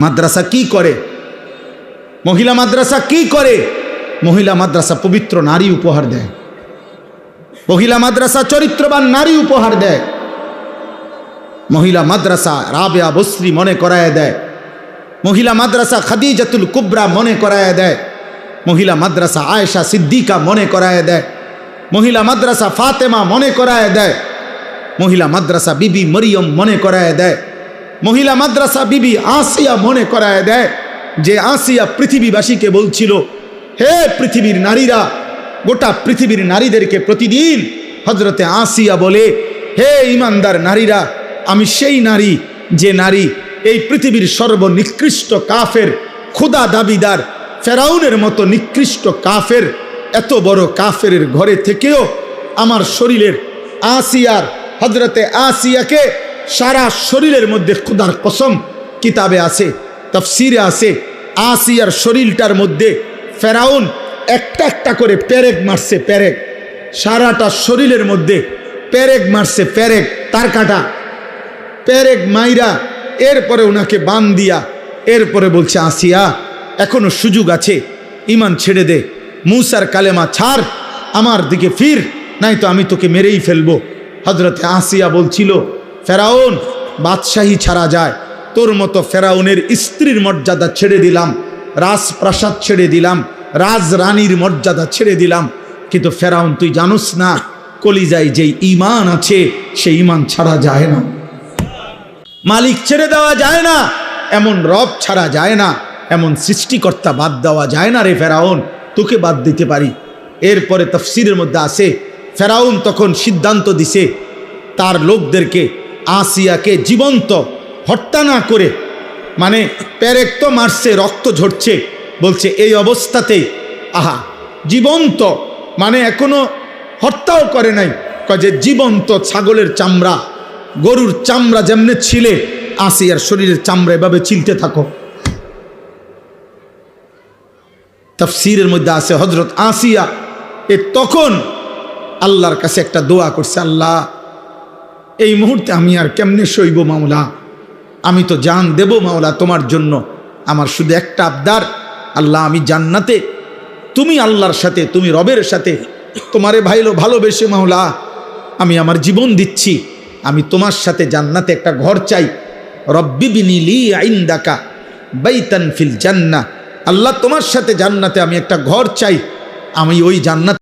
মাদ্রাসা কি করে? মহিলা মাদ্রাসা কি করে? মহিলা মাদ্রাসা পবিত্র নারী উপহার দেয়। মহিলা মাদ্রাসা চরিত্রবান নারী উপহার দেয়। মহিলা মাদ্রাসা রাবেয়া বসরি মনে করায় দেয়। মহিলা মাদ্রাসা খাদিজাতুল কুবরা মনে করায় দেয়। মহিলা মাদ্রাসা আয়েশা সিদ্দিকা মনে করায় দেয়। মহিলা মাদ্রাসা ফাতেমা মনে করায় দেয়। মহিলা মাদ্রাসা বিবি মরিয়ম মনে করায় দেয়। মহিলা মাদ্রাসা বিবি আসিয়া মনে করায় দেয়, যে আসিয়া পৃথিবীবাসীকে বলছিল, হে পৃথিবীর নারীরা, গোটা পৃথিবীর নারীদেরকে প্রতিদিন হজরতে আসিয়া বলে, হে ইমানদার নারীরা, আমি সেই নারী যে নারী এই পৃথিবীর সর্বনিকৃষ্ট কাফের, খোদা দাবিদার ফেরাউনের মতো নিকৃষ্ট কাফের, এত বড় কাফের ঘরে থেকেও আমার শরীরের আসিয়ার, হজরতে আসিয়াকে সারা শরীরের মধ্যে খোদার কসম কিতাবে আছে, তাফসিরে আছে, আসিয়ার শরীরটার মধ্যে ফেরাউন একটা একটা করে পেরেক মারছে, পেরেক, সারাটা শরীরের মধ্যে পেরেক মারছে, পেরেক, তার কাটা পেরেক মাইরা এরপরে ওনাকে বান দিয়া এরপরে বলছে, আসিয়া এখনো সুযোগ আছে, ইমান ছেড়ে দে, মুসার কালেমা ছাড়, আমার দিকে ফির, নাই তো আমি তোকে মেরেই ফেলবো। হজরতে আসিয়া বলছিল, ফেরাউন বাদশাহী ছাড়া যায়, তোর মতো ফেরাউনের স্ত্রীর মর্যাদা ছেড়ে দিলাম, রাজপ্রাসাদ ছেড়ে দিলাম, রাজরানীর মর্যাদা ছেড়ে দিলাম, কিন্তু ফেরাউন তুই জানোস না, কলিজায় যেই ঈমান আছে সেই ঈমান ছাড়া যায় না, মালিক ছেড়ে দেওয়া যায় না, এমন রব ছাড়া যায় না, এমন সৃষ্টিকর্তা বাদ দেওয়া যায় না রে ফেরাউন, তোকে বাদ দিতে পারি। এরপরে তাফসীরের মধ্যে আছে, ফেরাউন তখন সিদ্ধান্ত দিছে তার লোকদেরকে আসিয়াকে জীবন্ত হত্যা না করে, মানে পেরেক তো মারছে, রক্ত ঝরছে, বলছে এই অবস্থাতেই, আহা জীবন্ত, মানে এখনো হত্যাও করে নাই, যে জীবন্ত ছাগলের চামড়া, গরুর চামড়া যেমনে ছিলে, আসিয়ার শরীরের চামড়া এভাবে ছিলতে থাকো। তাফসীরের মধ্যে আছে হযরত আসিয়া তখন আল্লাহর কাছে একটা দোয়া করছে, আল্লাহ এই মুহূর্তে আমি আর কেমনে সইব মাওলা, আমি তো জান দেব মাওলা তোমার জন্য, আমার শুধু একটা আবদার, আল্লাহ আমি জান্নাতে, তুমি আল্লাহর সাথে, তুমি রবের সাথে তোমারে ভালোবেসে মাওলা আমি আমার জীবন দিচ্ছি, আমি তোমার সাথে জান্নাতে একটা ঘর চাই, রব্বি বিনি লি ইনদাকা বাইতান ফিল জান্নাহ, আল্লাহ তোমার সাথে জান্নাতে আমি একটা ঘর চাই, আমি ওই জান্নাত